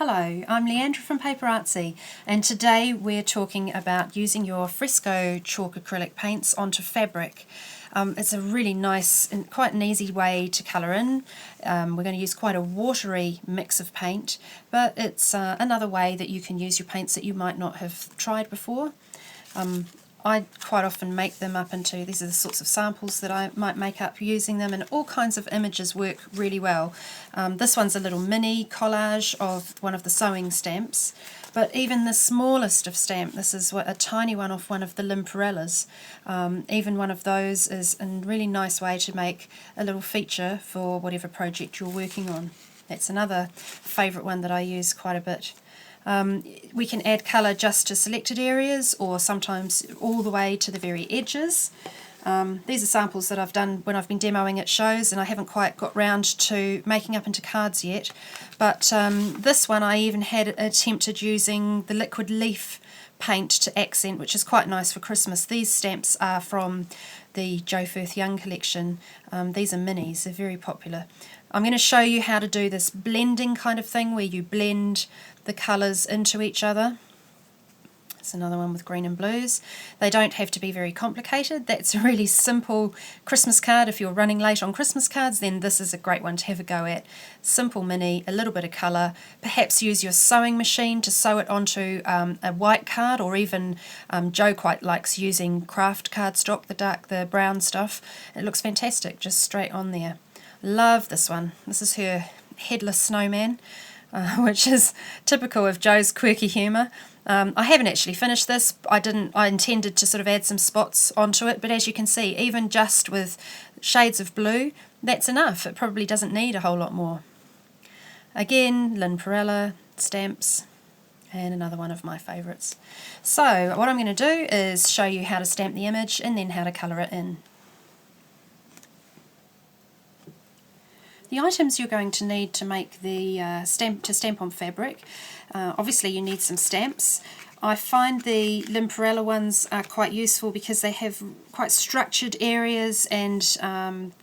Hello, I'm Leandra from PaperArtsy, and today we're talking about using your Fresco Chalk Acrylic paints onto fabric. It's a really nice and quite an easy way to colour in. We're going to use quite a watery mix of paint, but it's another way that you can use your paints that you might not have tried before. I quite often make them up into, these are the sorts of samples that I might make up using them, and all kinds of images work really well. This one's a little mini collage of one of the sewing stamps, but even the smallest of stamp, this is a tiny one off one of the Limparellas, even one of those is a really nice way to make a little feature for whatever project you're working on. That's another favourite one that I use quite a bit. We can add colour just to selected areas or sometimes all the way to the very edges. These are samples that I've done when I've been demoing at shows, and I haven't quite got round to making up into cards yet, but this one I even had attempted using the liquid leaf paint to accent, which is quite nice for Christmas. These stamps are from the Jo Firth Young collection. These are minis, they're very popular. I'm going to show you how to do this blending kind of thing where you blend the colours into each other. There's another one with green and blues. They don't have to be very complicated. That's a really simple Christmas card. If you're running late on Christmas cards, then this is a great one to have a go at. Simple mini, a little bit of colour. Perhaps use your sewing machine to sew it onto a white card, or even Jo quite likes using craft cardstock, the brown stuff. It looks fantastic, just straight on there. Love this one. This is her headless snowman, which is typical of Jo's quirky humour. I haven't actually finished this. I intended to sort of add some spots onto it, but as you can see, even just with shades of blue, that's enough. It probably doesn't need a whole lot more. Again, Limparella stamps, and another one of my favourites. So what I'm going to do is show you how to stamp the image and then how to colour it in. The items you're going to need to make the stamp on fabric, obviously you need some stamps. I find the Limparella ones are quite useful because they have quite structured areas, and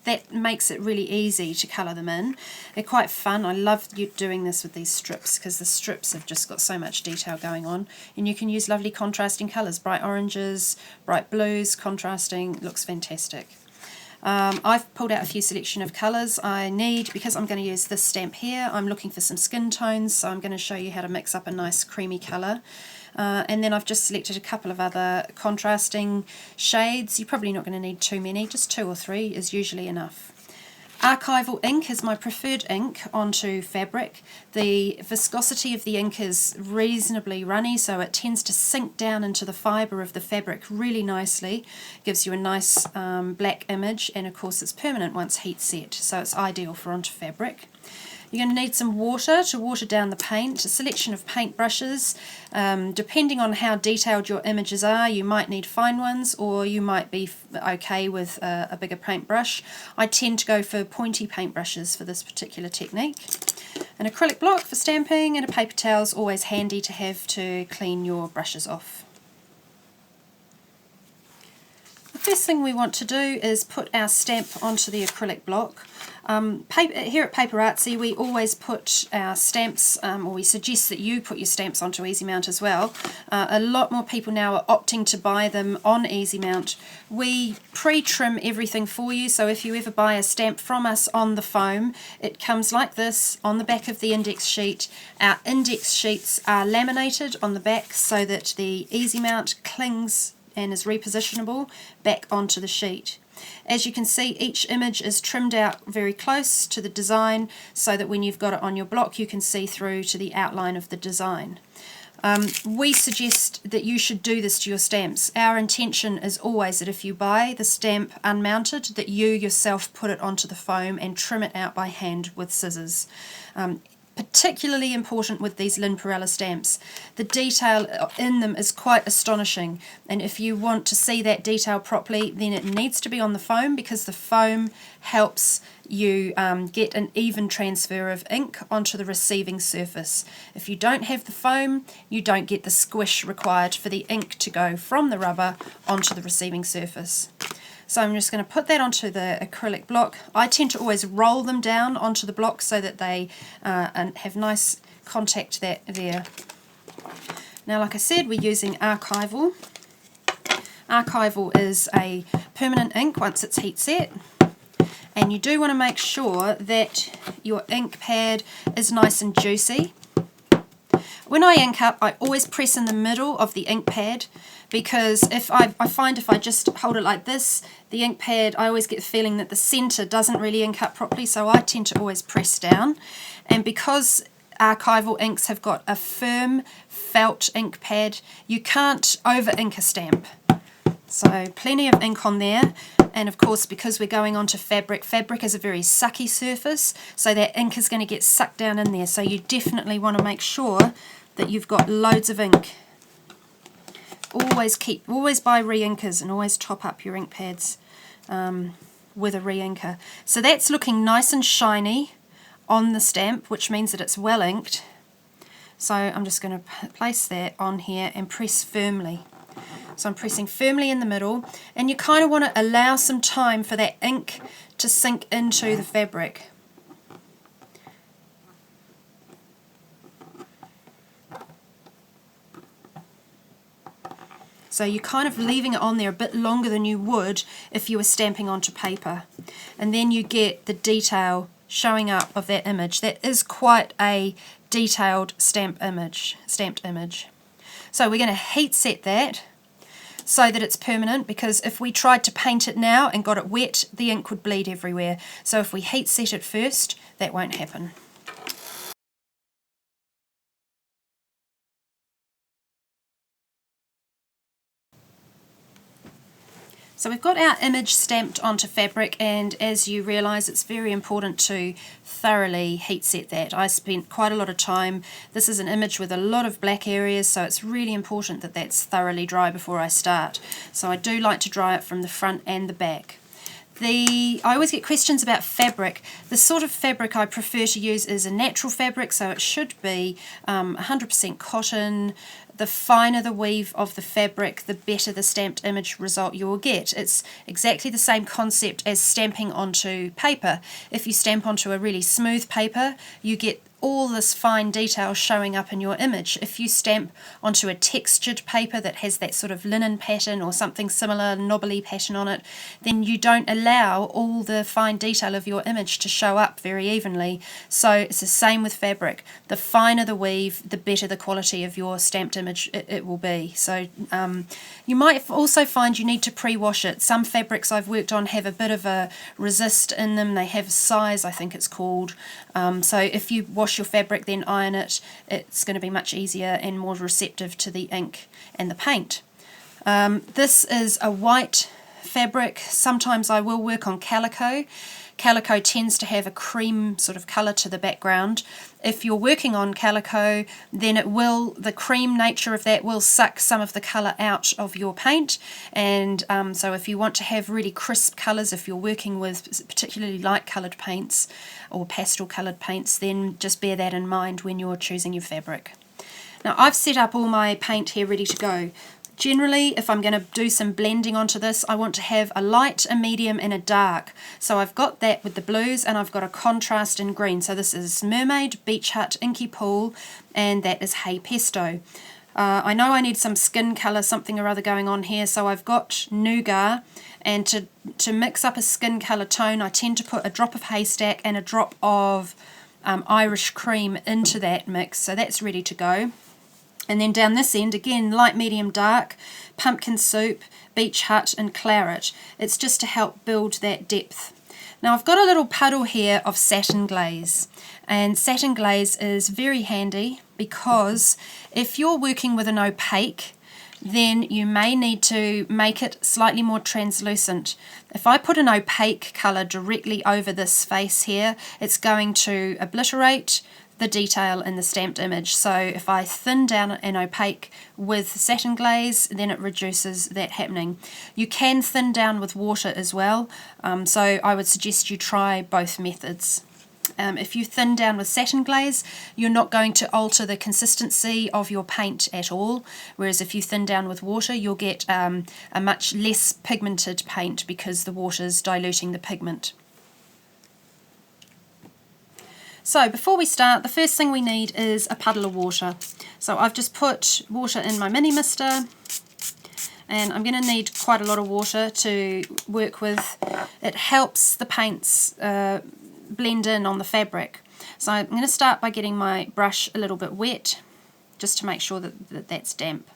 that makes it really easy to colour them in. They're quite fun. I love doing this with these strips because the strips have just got so much detail going on, and you can use lovely contrasting colours, bright oranges, bright blues, contrasting. It looks fantastic. I've pulled out a few selection of colours I need because I'm going to use this stamp here. I'm looking for some skin tones, so I'm going to show you how to mix up a nice creamy colour. And then I've just selected a couple of other contrasting shades. You're probably not going to need too many, just 2 or 3 is usually enough. Archival ink is my preferred ink onto fabric. The viscosity of the ink is reasonably runny, so it tends to sink down into the fibre of the fabric really nicely. Gives you a nice black image, and of course it's permanent once heat set, so it's ideal for onto fabric. You're going to need some water to water down the paint, a selection of paint brushes. Depending on how detailed your images are, you might need fine ones, or you might be okay with a bigger paintbrush. I tend to go for pointy paintbrushes for this particular technique. An acrylic block for stamping, and a paper towel is always handy to have to clean your brushes off. The first thing we want to do is put our stamp onto the acrylic block. Here at PaperArtsy we always put our stamps, or we suggest that you put your stamps onto Easy Mount as well. A lot more people now are opting to buy them on Easy Mount. We pre-trim everything for you, so if you ever buy a stamp from us on the foam, it comes like this on the back of the index sheet. Our index sheets are laminated on the back so that the Easy Mount clings and is repositionable back onto the sheet. As you can see, each image is trimmed out very close to the design so that when you've got it on your block you can see through to the outline of the design. We suggest that you should do this to your stamps. Our intention is always that if you buy the stamp unmounted, that you yourself put it onto the foam and trim it out by hand with scissors. Particularly important with these Limparella stamps. The detail in them is quite astonishing, and if you want to see that detail properly, then it needs to be on the foam, because the foam helps you get an even transfer of ink onto the receiving surface. If you don't have the foam, you don't get the squish required for the ink to go from the rubber onto the receiving surface. So I'm just going to put that onto the acrylic block. I tend to always roll them down onto the block so that they have nice contact that there. Now, like I said, we're using Archival. Archival is a permanent ink once it's heat set, and you do want to make sure that your ink pad is nice and juicy. When I ink up, I always press in the middle of the ink pad, because if I find if I just hold it like this, the ink pad, I always get the feeling that the centre doesn't really ink up properly, so I tend to always press down. And because Archival inks have got a firm felt ink pad, you can't over ink a stamp. So plenty of ink on there, and of course because we're going on to fabric, fabric is a very sucky surface, so that ink is going to get sucked down in there, so you definitely want to make sure that you've got loads of ink. Always buy re-inkers, and always top up your ink pads with a re-inker. So that's looking nice and shiny on the stamp, which means that it's well inked. So I'm just going to place that on here and press firmly. So I'm pressing firmly in the middle, and you kind of want to allow some time for that ink to sink into the fabric. So you're kind of leaving it on there a bit longer than you would if you were stamping onto paper. And then you get the detail showing up of that image. That is quite a detailed stamped image. So we're going to heat set that so that it's permanent, because if we tried to paint it now and got it wet, the ink would bleed everywhere. So if we heat set it first, that won't happen. So we've got our image stamped onto fabric, and as you realise, it's very important to thoroughly heat set that. I spent quite a lot of time. This is an image with a lot of black areas, so it's really important that that's thoroughly dry before I start. So I do like to dry it from the front and the back. I always get questions about fabric. The sort of fabric I prefer to use is a natural fabric, so it should be 100% cotton. The finer the weave of the fabric, the better the stamped image result you will get. It's exactly the same concept as stamping onto paper. If you stamp onto a really smooth paper, you get all this fine detail showing up in your image. If you stamp onto a textured paper that has that sort of linen pattern or something similar, knobbly pattern on it, then you don't allow all the fine detail of your image to show up very evenly. So it's the same with fabric. The finer the weave, the better the quality of your stamped image it will be. So you might also find you need to pre-wash it. Some fabrics I've worked on have a bit of a resist in them. They have size, I think it's called. So if you wash your fabric then iron it, it's going to be much easier and more receptive to the ink and the paint. This is a white fabric. Sometimes I will work on calico. Calico tends to have a cream sort of colour to the background. If you're working on calico, then the cream nature of that will suck some of the colour out of your paint, and so if you want to have really crisp colours, if you're working with particularly light coloured paints or pastel coloured paints, then just bear that in mind when you're choosing your fabric. Now I've set up all my paint here ready to go. Generally, if I'm going to do some blending onto this, I want to have a light, a medium and a dark. So I've got that with the blues, and I've got a contrast in green. So this is Mermaid, Beach Hut, Inky Pool, and that is Hay Pesto. I know I need some skin colour, something or other going on here, so I've got Nougat, and to mix up a skin colour tone, I tend to put a drop of Haystack and a drop of Irish Cream into that mix, so that's ready to go. And then down this end, again, light, medium, dark, Pumpkin Soup, Beach Hut and Claret. It's just to help build that depth. Now I've got a little puddle here of satin glaze, and satin glaze is very handy because if you're working with an opaque, then you may need to make it slightly more translucent. If I put an opaque colour directly over this face here, it's going to obliterate the detail in the stamped image. So if I thin down an opaque with satin glaze, then it reduces that happening. You can thin down with water as well, so I would suggest you try both methods. If you thin down with satin glaze, you're not going to alter the consistency of your paint at all, whereas if you thin down with water, you'll get a much less pigmented paint because the water's diluting the pigment. So before we start, the first thing we need is a puddle of water. So I've just put water in my mini mister, and I'm going to need quite a lot of water to work with. It helps the paints blend in on the fabric. So I'm going to start by getting my brush a little bit wet, just to make sure that that's damp.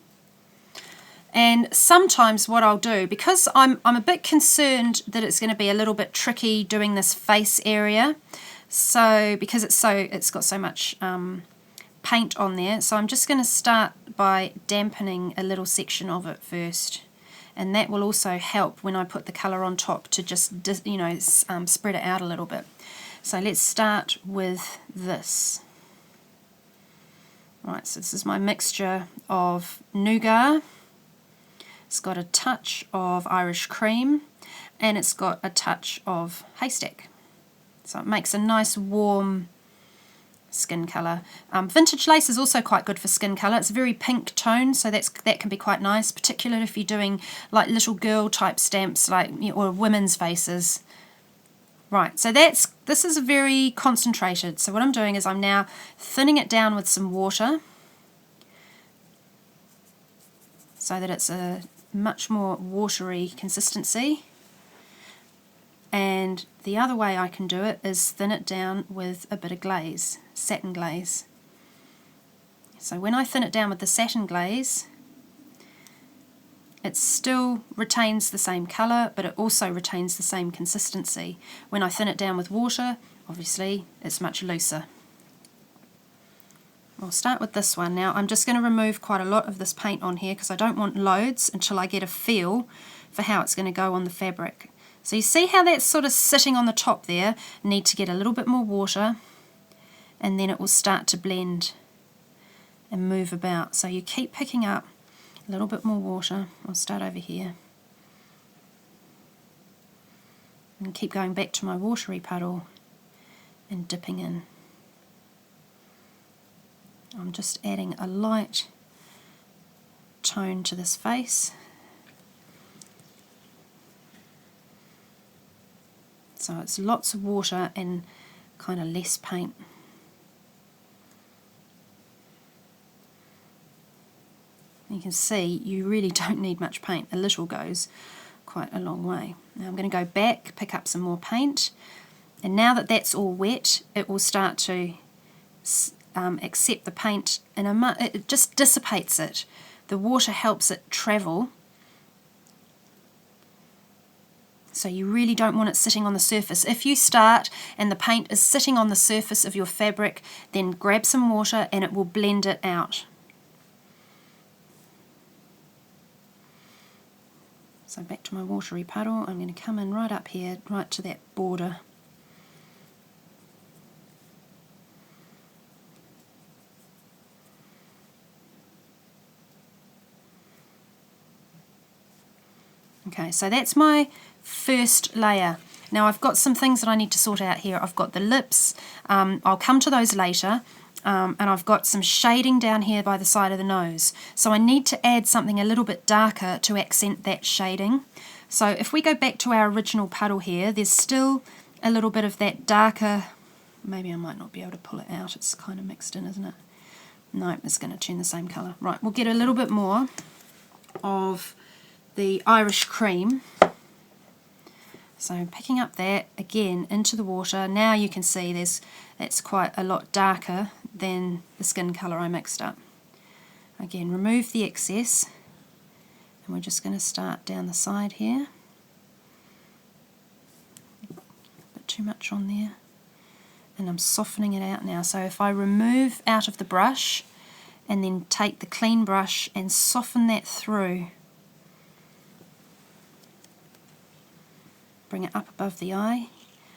And sometimes what I'll do, because I'm a bit concerned that it's going to be a little bit tricky doing this face area, so because it's got so much paint on there, so I'm just going to start by dampening a little section of it first, and that will also help when I put the colour on top to just spread it out a little bit. So let's start with this. Right, so this is my mixture of nougat. It's got a touch of Irish cream, and it's got a touch of haystack. So it makes a nice warm skin colour. Vintage lace is also quite good for skin colour. It's a very pink tone, so that can be quite nice, particularly if you're doing like little girl type stamps, or women's faces. Right, so this is very concentrated. So what I'm doing is I'm now thinning it down with some water so that it's a much more watery consistency. And the other way I can do it is thin it down with a bit of glaze, satin glaze. So when I thin it down with the satin glaze, it still retains the same colour, but it also retains the same consistency. When I thin it down with water, obviously it's much looser. I'll start with this one. Now I'm just going to remove quite a lot of this paint on here because I don't want loads until I get a feel for how it's going to go on the fabric. So you see how that's sort of sitting on the top there? Need to get a little bit more water, and then it will start to blend and move about. So you keep picking up a little bit more water. I'll start over here and keep going back to my watery puddle and dipping in. I'm just adding a light tone to this face. So it's lots of water and kind of less paint. You can see you really don't need much paint. A little goes quite a long way. Now I'm going to go back, pick up some more paint, and now that that's all wet, it will start to accept the paint, and it just dissipates it. The water helps it travel. So you really don't want it sitting on the surface. If you start and the paint is sitting on the surface of your fabric, then grab some water and it will blend it out. So back to my watery puddle, I'm going to come in right up here, right to that border. Okay, so that's my first layer. Now I've got some things that I need to sort out here. I've got the lips, I'll come to those later, and I've got some shading down here by the side of the nose. So I need to add something a little bit darker to accent that shading. So if we go back to our original puddle here, there's still a little bit of that darker, maybe I might not be able to pull it out, it's kind of mixed in, isn't it? No, it's going to turn the same colour. Right, we'll get a little bit more of the Irish cream. So picking up that again into the water, now you can see it's quite a lot darker than the skin colour I mixed up. Again, remove the excess, and we're just going to start down the side here. A bit too much on there, and I'm softening it out now. So if I remove out of the brush and then take the clean brush and soften that through, bring it up above the eye.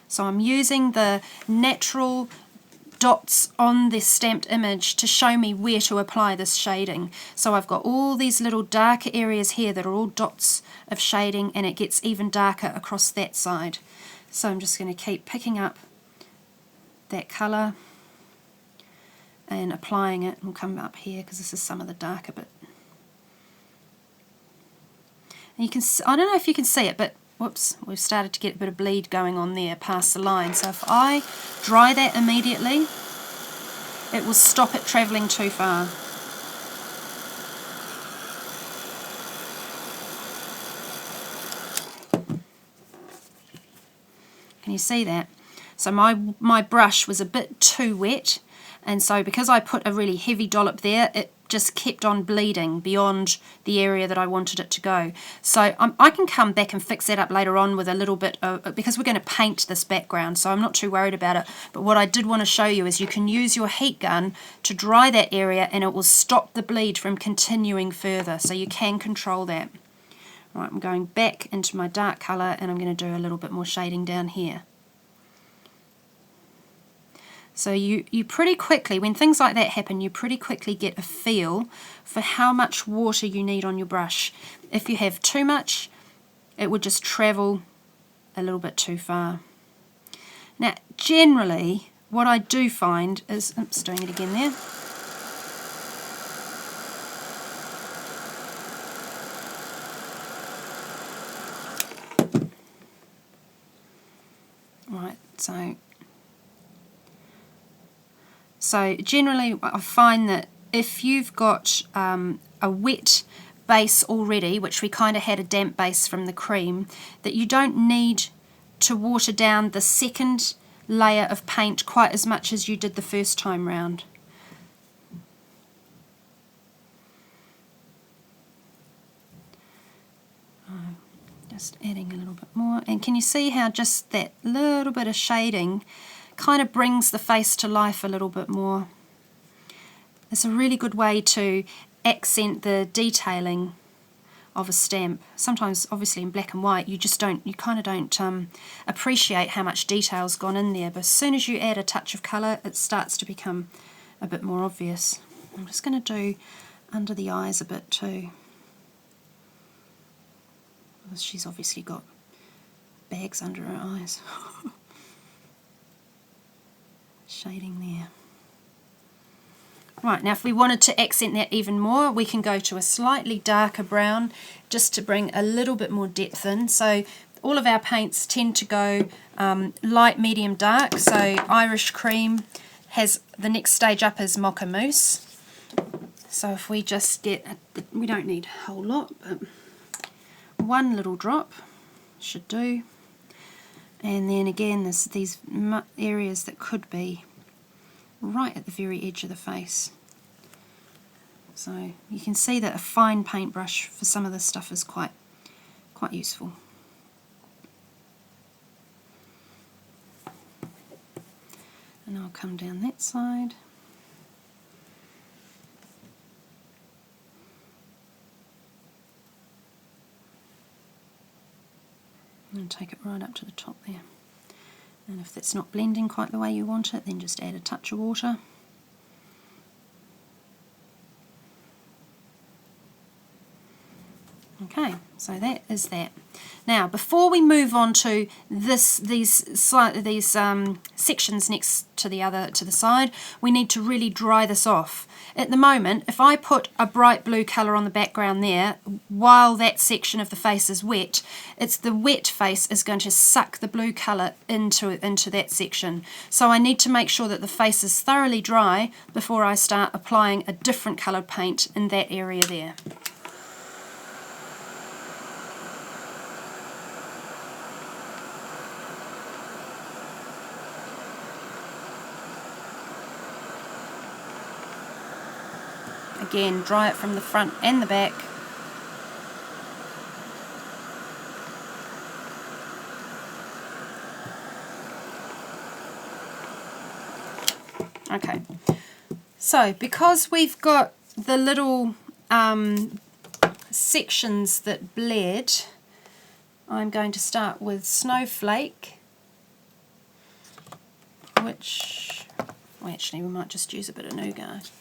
So I'm using the natural dots on this stamped image to show me where to apply this shading. So I've got all these little darker areas here that are all dots of shading, and it gets even darker across that side. So I'm just going to keep picking up that colour and applying it. We'll come up here because this is some of the darker bit. And you can, I don't know if you can see it, but whoops, we've started to get a bit of bleed going on there past the line. So if I dry that immediately, it will stop it travelling too far. Can you see that? So my brush was a bit too wet, and so because I put a really heavy dollop there, it just kept on bleeding beyond the area that I wanted it to go. So I can come back and fix that up later on with a little bit of, because we're going to paint this background, so I'm not too worried about it. But what I did want to show you is you can use your heat gun to dry that area and it will stop the bleed from continuing further, so you can control that. Right, I'm going back into my dark colour and I'm going to do a little bit more shading down here. So you pretty quickly, when things like that happen, you pretty quickly get a feel for how much water you need on your brush. If you have too much, it would just travel a little bit too far. Now, generally, what I do find is, oops, doing it again there. Right, so generally I find that if you've got a wet base already, which we kind of had a damp base from the cream, that you don't need to water down the second layer of paint quite as much as you did the first time round. Just adding a little bit more, and can you see how just that little bit of shading kind of brings the face to life a little bit more. It's a really good way to accent the detailing of a stamp. Sometimes obviously in black and white you kind of don't appreciate how much detail's gone in there, but as soon as you add a touch of colour it starts to become a bit more obvious. I'm just going to do under the eyes a bit too. She's obviously got bags under her eyes. Shading there. Right, now if we wanted to accent that even more, we can go to a slightly darker brown just to bring a little bit more depth in. So all of our paints tend to go light, medium, dark. So Irish Cream has the next stage up as Mocha Mousse. So if we just get, we don't need a whole lot, but one little drop should do. And then again there's these areas that could be right at the very edge of the face. So you can see that a fine paintbrush for some of this stuff is quite useful. And I'll come down that side. And take it right up to the top there. And if that's not blending quite the way you want it, then just add a touch of water. Okay, so that is that. Now, before we move on to these sections next to the side, we need to really dry this off. At the moment, if I put a bright blue colour on the background there, while that section of the face is wet, it's the wet face is going to suck the blue colour into that section. So I need to make sure that the face is thoroughly dry before I start applying a different coloured paint in that area there. Again, dry it from the front and the back. Okay, so because we've got the little sections that bled, I'm going to start with Snowflake, which, well, actually we might just use a bit of nougat.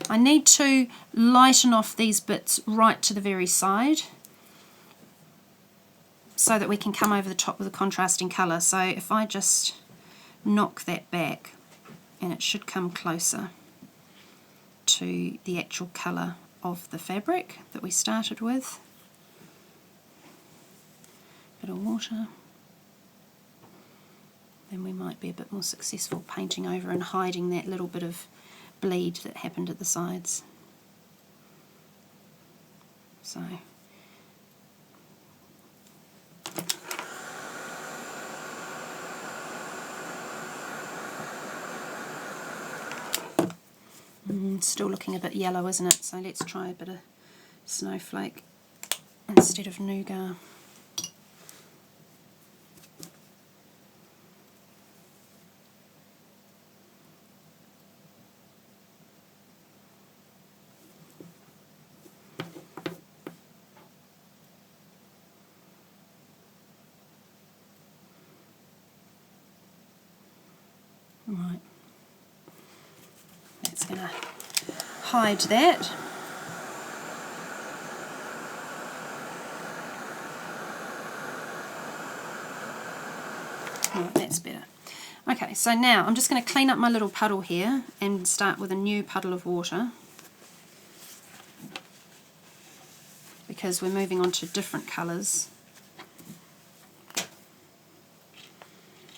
I need to lighten off these bits right to the very side so that we can come over the top with a contrasting colour. So if I just knock that back, and it should come closer to the actual colour of the fabric that we started with. Bit of water. Then we might be a bit more successful painting over and hiding that little bit of bleed that happened at the sides. So still looking a bit yellow, isn't it? So let's try a bit of snowflake instead of nougat. Right, that's going to hide that. Right, that's better. Okay, so now I'm just going to clean up my little puddle here and start with a new puddle of water, because we're moving on to different colours.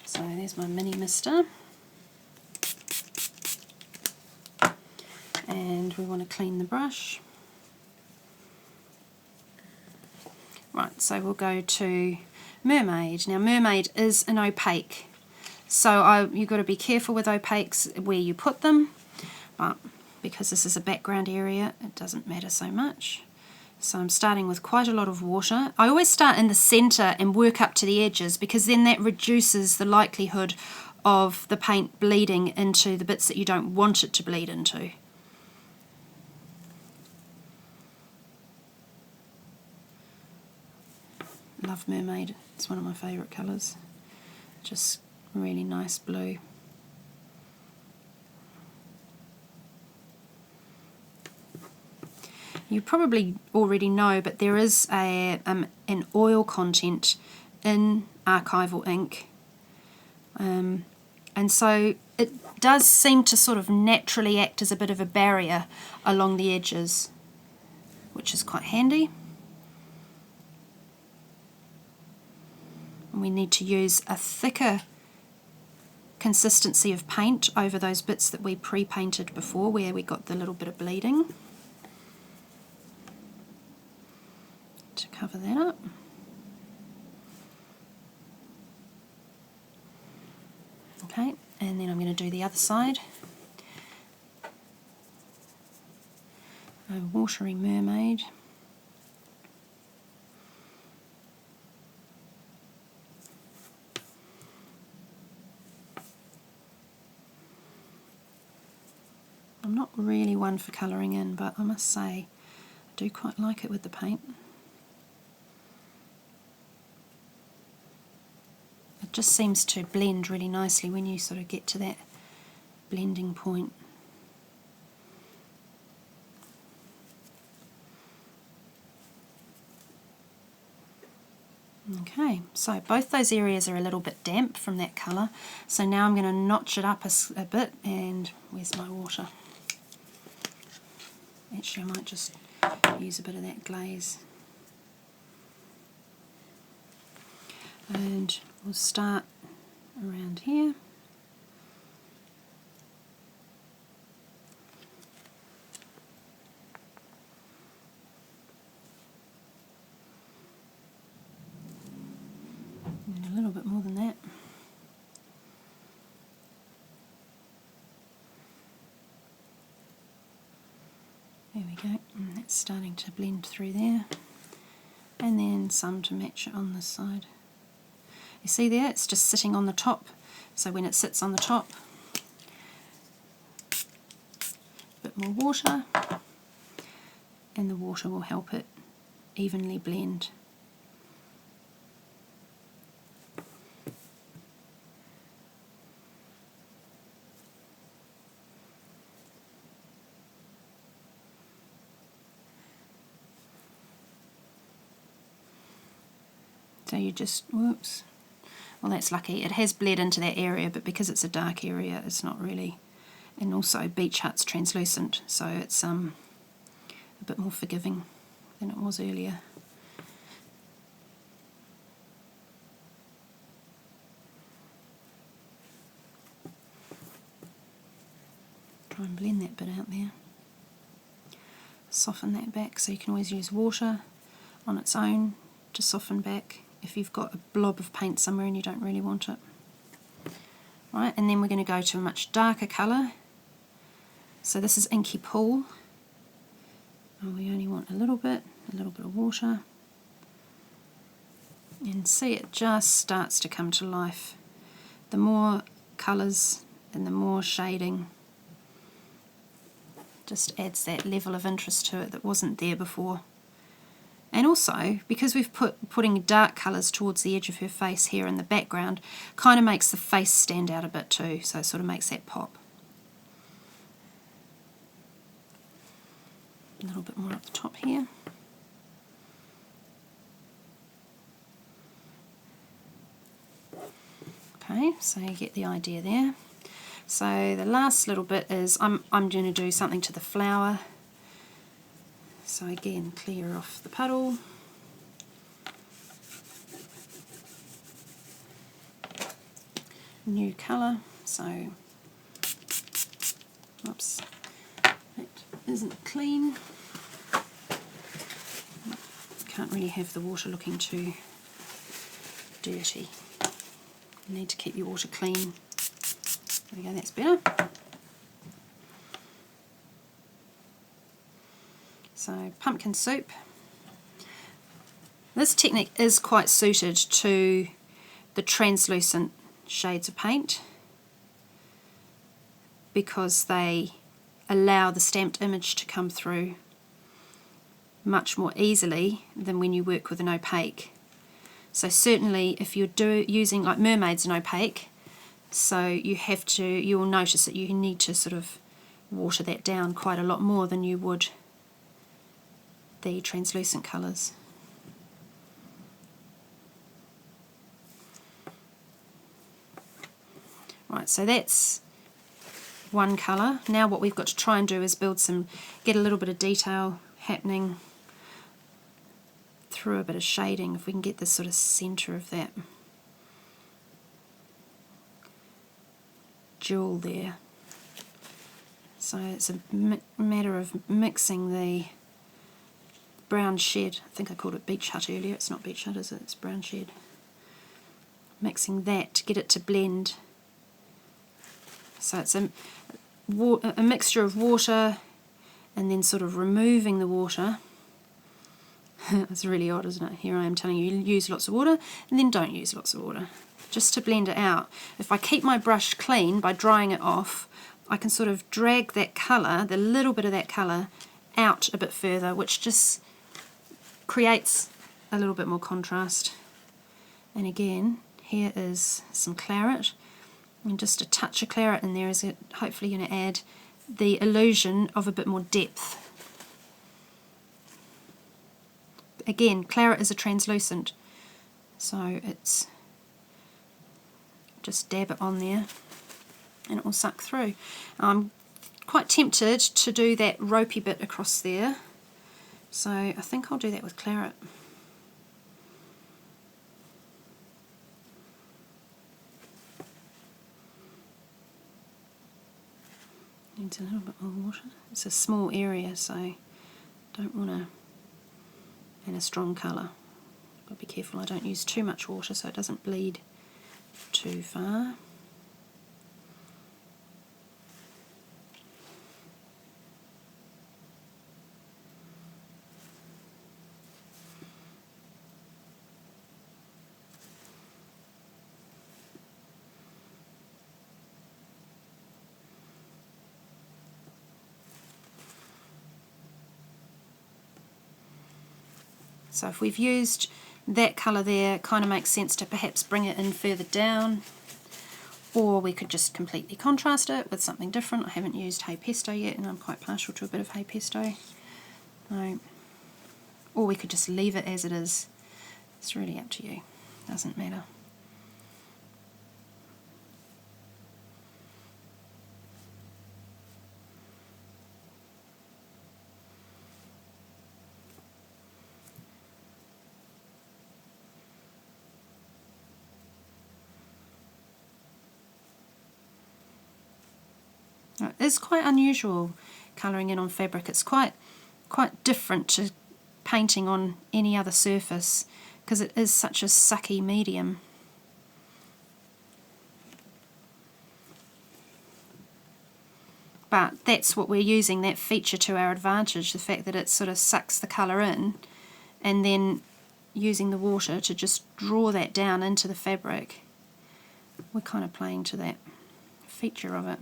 So there's my mini mister. And we want to clean the brush. Right, so we'll go to Mermaid. Now Mermaid is an opaque, so you've got to be careful with opaques where you put them, but because this is a background area it doesn't matter so much. So I'm starting with quite a lot of water. I always start in the centre and work up to the edges, because then that reduces the likelihood of the paint bleeding into the bits that you don't want it to bleed into. Love Mermaid, it's one of my favourite colours. Just really nice blue. You probably already know, but there is an oil content in archival ink, and so it does seem to sort of naturally act as a bit of a barrier along the edges, which is quite handy. And we need to use a thicker consistency of paint over those bits that we pre-painted before, where we got the little bit of bleeding, to cover that up. Okay, and then I'm going to do the other side. A watery Mermaid. I'm not really one for colouring in, but I must say I do quite like it with the paint. It just seems to blend really nicely when you sort of get to that blending point. Okay, so both those areas are a little bit damp from that colour, so now I'm going to notch it up a bit, and where's my water? Actually, I might just use a bit of that glaze. And we'll start around here. And a little bit more than that. There we go, and that's starting to blend through there. And then some to match it on this side. You see there, it's just sitting on the top, so when it sits on the top, a bit more water, and the water will help it evenly blend. So you just, whoops, well that's lucky, it has bled into that area, but because it's a dark area it's not really And also Beach Hut's translucent, so it's a bit more forgiving than it was earlier. Try and blend that bit out there. Soften that back, so you can always use water on its own to soften back if you've got a blob of paint somewhere and you don't really want it. Right, and then we're going to go to a much darker colour. So this is Inky Pool. And we only want a little bit of water. And see, it just starts to come to life. The more colours and the more shading just adds that level of interest to it that wasn't there before. And also, because we've putting dark colours towards the edge of her face here in the background, kind of makes the face stand out a bit too, so it sort of makes that pop. A little bit more up the top here. Okay, so you get the idea there. So the last little bit is I'm going to do something to the flower. So again, clear off the puddle. New colour, so, oops, that isn't clean. Can't really have the water looking too dirty. You need to keep your water clean. There we go, that's better. So pumpkin soup. This technique is quite suited to the translucent shades of paint because they allow the stamped image to come through much more easily than when you work with an opaque. So certainly if you're using, like Mermaid's an opaque, so you'll notice that you need to sort of water that down quite a lot more than you would the translucent colours. Right, so that's one colour. Now what we've got to try and do is get a little bit of detail happening through a bit of shading, if we can get this sort of centre of that jewel there. So it's a matter of mixing the brown shed. I think I called it Beach Hut earlier. It's not Beach Hut, is it? It's brown shed. Mixing that to get it to blend. So it's a mixture of water and then sort of removing the water. It's really odd, isn't it? Here I am telling you, use lots of water and then don't use lots of water, just to blend it out. If I keep my brush clean by drying it off, I can sort of drag that colour, the little bit of that colour, out a bit further, which just creates a little bit more contrast. And again, here is some claret, and just a touch of claret in there is hopefully going to add the illusion of a bit more depth. Again, claret is a translucent, so it's just dab it on there and it will suck through. I'm quite tempted to do that ropey bit across there, so I think I'll do that with claret. Needs a little bit more water. It's a small area, so don't want to, and a strong colour. Got to be careful I don't use too much water so it doesn't bleed too far. So if we've used that colour there, it kind of makes sense to perhaps bring it in further down, or we could just completely contrast it with something different. I haven't used hay pesto yet, and I'm quite partial to a bit of hay pesto. Or we could just leave it as it is. It's really up to you, doesn't matter. It's quite unusual colouring in on fabric. It's quite different to painting on any other surface because it is such a sucky medium. But that's what we're using, that feature, to our advantage, the fact that it sort of sucks the colour in, and then using the water to just draw that down into the fabric. We're kind of playing to that feature of it.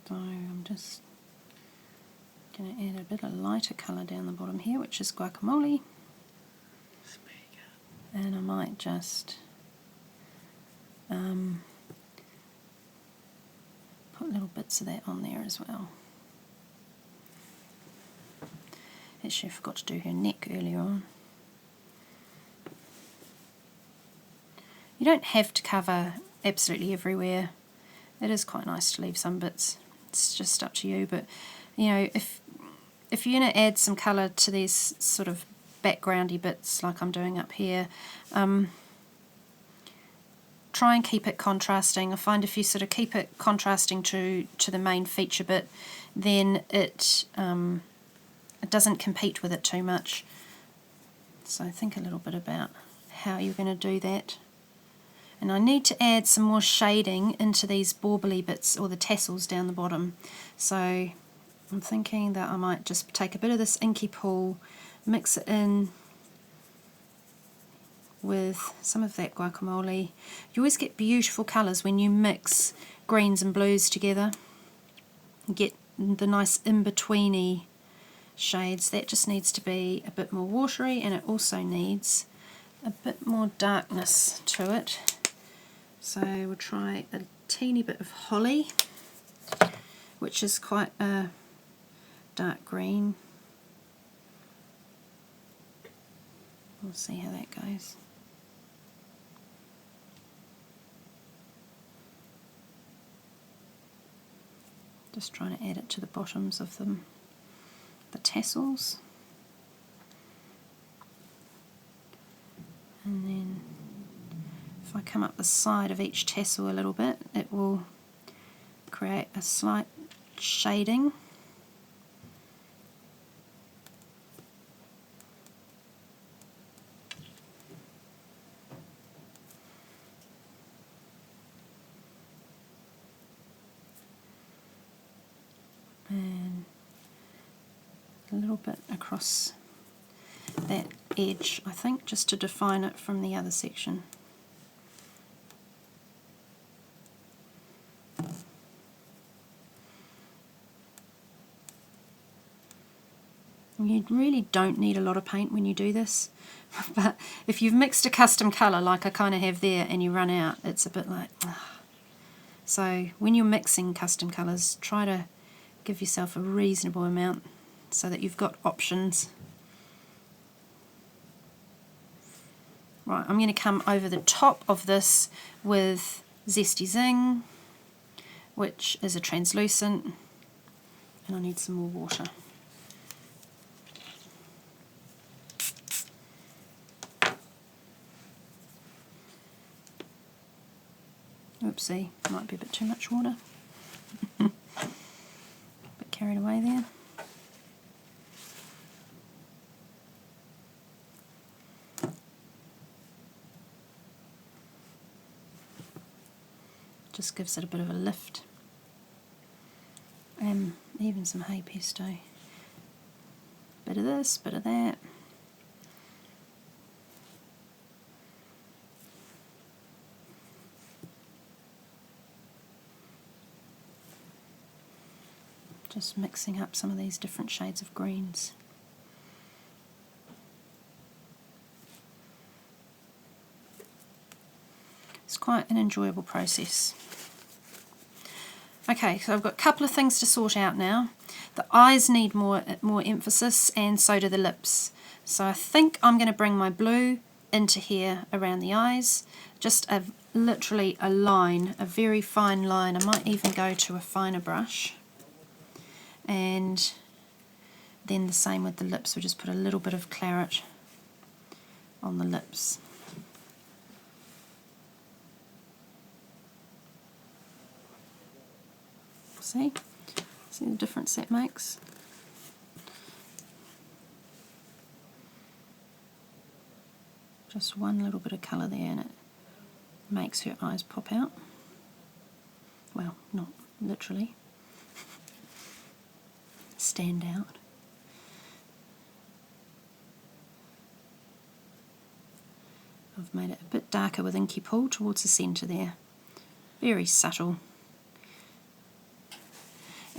So I'm just going to add a bit of lighter colour down the bottom here, which is guacamole. And I might just put little bits of that on there as well. Actually, I forgot to do her neck earlier on. You don't have to cover absolutely everywhere. It is quite nice to leave some bits. It's just up to you, but you know, if you're going to add some colour to these sort of backgroundy bits like I'm doing up here, try and keep it contrasting. I find if you sort of keep it contrasting to the main feature bit, then it doesn't compete with it too much. So think a little bit about how you're going to do that. And I need to add some more shading into these bauble bits, or the tassels down the bottom. So I'm thinking that I might just take a bit of this inky pool, mix it in with some of that guacamole. You always get beautiful colours when you mix greens and blues together. You get the nice in-betweeny shades. That just needs to be a bit more watery, and it also needs a bit more darkness to it. So we'll try a teeny bit of holly, which is quite a dark green. We'll see how that goes. Just trying to add it to the bottoms of them, the tassels. And then if I come up the side of each tassel a little bit, it will create a slight shading. And a little bit across that edge, I think, just to define it from the other section. You really don't need a lot of paint when you do this, but if you've mixed a custom colour like I kind of have there and you run out, it's a bit like, ugh. So when you're mixing custom colours, try to give yourself a reasonable amount so that you've got options. Right, I'm going to come over the top of this with Zesty Zing, which is a translucent, and I need some more water. Oopsie, might be a bit too much water. Bit carried away there. Just gives it a bit of a lift. And even some hay pesto. Bit of this, bit of that. Just mixing up some of these different shades of greens. It's quite an enjoyable process. Okay, so I've got a couple of things to sort out now. The eyes need more emphasis, and so do the lips. So I think I'm going to bring my blue into here around the eyes. Just literally a line, a very fine line. I might even go to a finer brush. And then the same with the lips. We'll just put a little bit of claret on the lips. See the difference that makes? Just one little bit of colour there and it makes her eyes pop out. Well, not literally. Stand out. I've made it a bit darker with Inky Pool towards the centre there. Very subtle.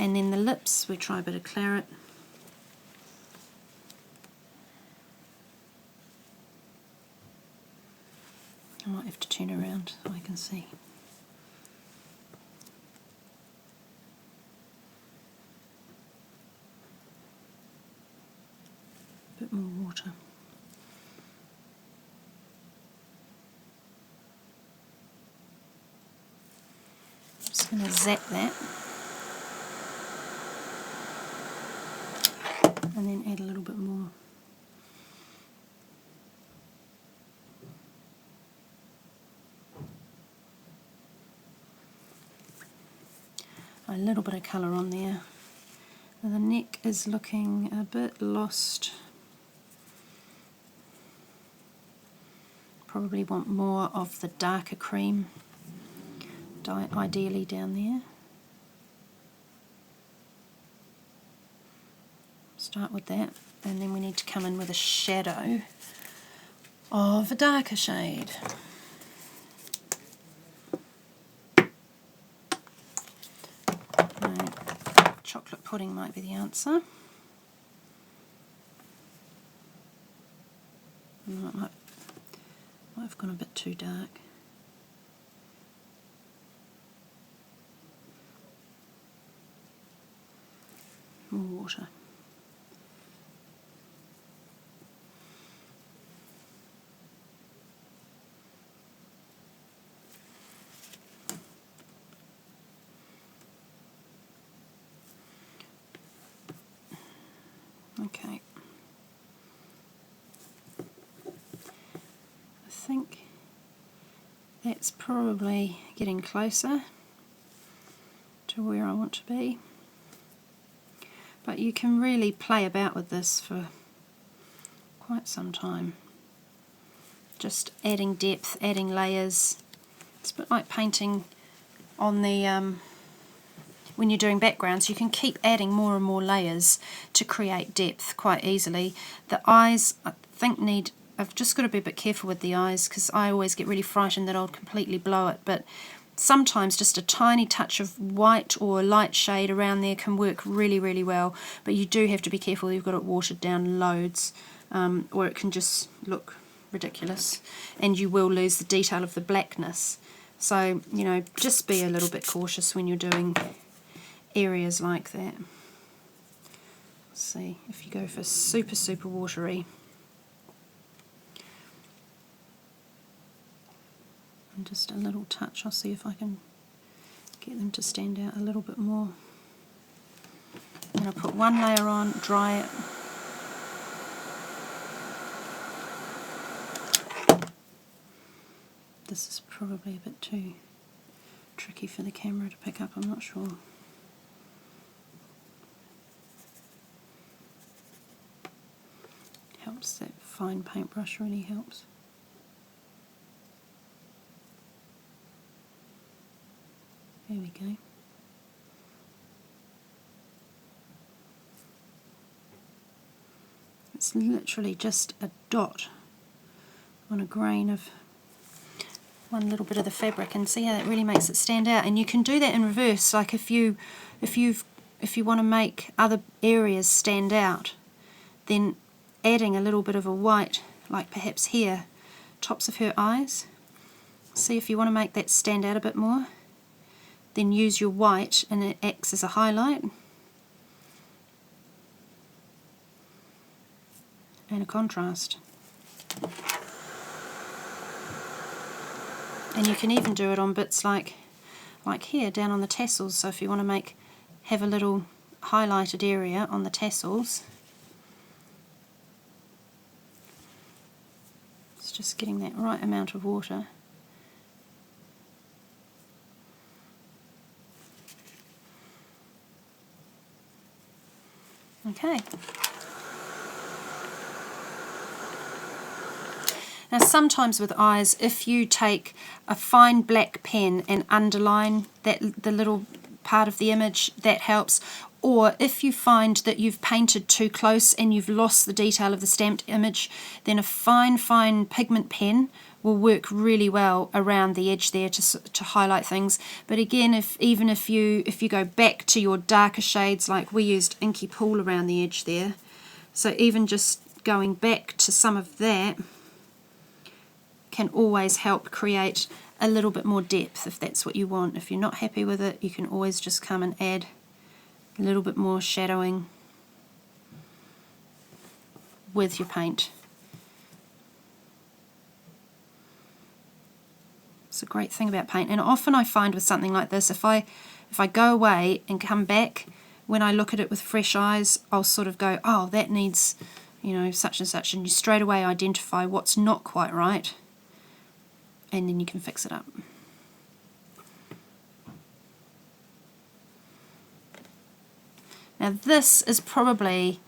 And then the lips, we try a bit of claret. I might have to turn around so I can see. A bit more water. Just going to zap that. And then add a little bit more. A little bit of colour on there. And the neck is looking a bit lost. Probably want more of the darker cream, ideally down there. Start with that, and then we need to come in with a shadow of a darker shade. Right. Chocolate pudding might be the answer. No, it might have gone a bit too dark. More water. Okay. I think that's probably getting closer to where I want to be. But you can really play about with this for quite some time. Just adding depth, adding layers. It's a bit like painting on the when you're doing backgrounds, you can keep adding more and more layers to create depth quite easily. The eyes, I think, I've just got to be a bit careful with the eyes because I always get really frightened that I'll completely blow it, but sometimes just a tiny touch of white or a light shade around there can work really, really well, but you do have to be careful you've got it watered down loads, or it can just look ridiculous and you will lose the detail of the blackness. So, you know, just be a little bit cautious when you're doing areas like that. Let's see, if you go for super, super watery, and just a little touch, I'll see if I can get them to stand out a little bit more. I'm going to put one layer on, dry it. This is probably a bit too tricky for the camera to pick up, I'm not sure. Helps, that fine paintbrush really helps. There we go. It's literally just a dot on a grain of one little bit of the fabric, and see how that really makes it stand out. And you can do that in reverse, like if you want to make other areas stand out, then adding a little bit of a white, like perhaps here, tops of her eyes. See if you want to make that stand out a bit more, then use your white and it acts as a highlight and a contrast. And you can even do it on bits like here, down on the tassels. So if you want to have a little highlighted area on the tassels, just getting that right amount of water. Okay. Now sometimes with eyes, if you take a fine black pen and underline the little part of the image, that helps. Or if you find that you've painted too close and you've lost the detail of the stamped image, then a fine pigment pen will work really well around the edge there to highlight things. But again, even if you go back to your darker shades, like we used Inky Pool around the edge there, so even just going back to some of that can always help create a little bit more depth if that's what you want. If you're not happy with it, you can always just come and add a little bit more shadowing with your paint. It's a great thing about paint, and often I find with something like this, if I go away and come back, when I look at it with fresh eyes, I'll sort of go, oh, that needs, you know, such and such, and you straight away identify what's not quite right, and then you can fix it up. Now this is probably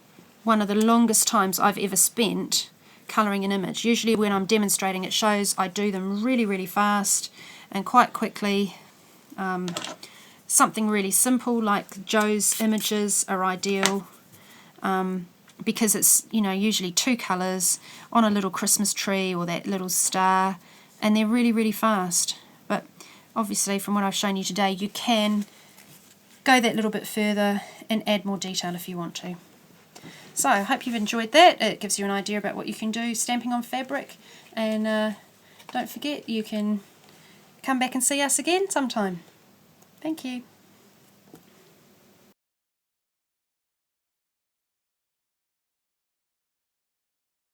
one of the longest times I've ever spent colouring an image. Usually when I'm demonstrating at shows, I do them really fast and quite quickly. Something really simple like Joe's images are ideal because it's, you know, usually 2 colours on a little Christmas tree or that little star, and they're really fast. But obviously from what I've shown you today, you can go that little bit further and add more detail if you want to. So I hope you've enjoyed that. It gives you an idea about what you can do stamping on fabric, and don't forget, you can come back and see us again sometime. Thank you.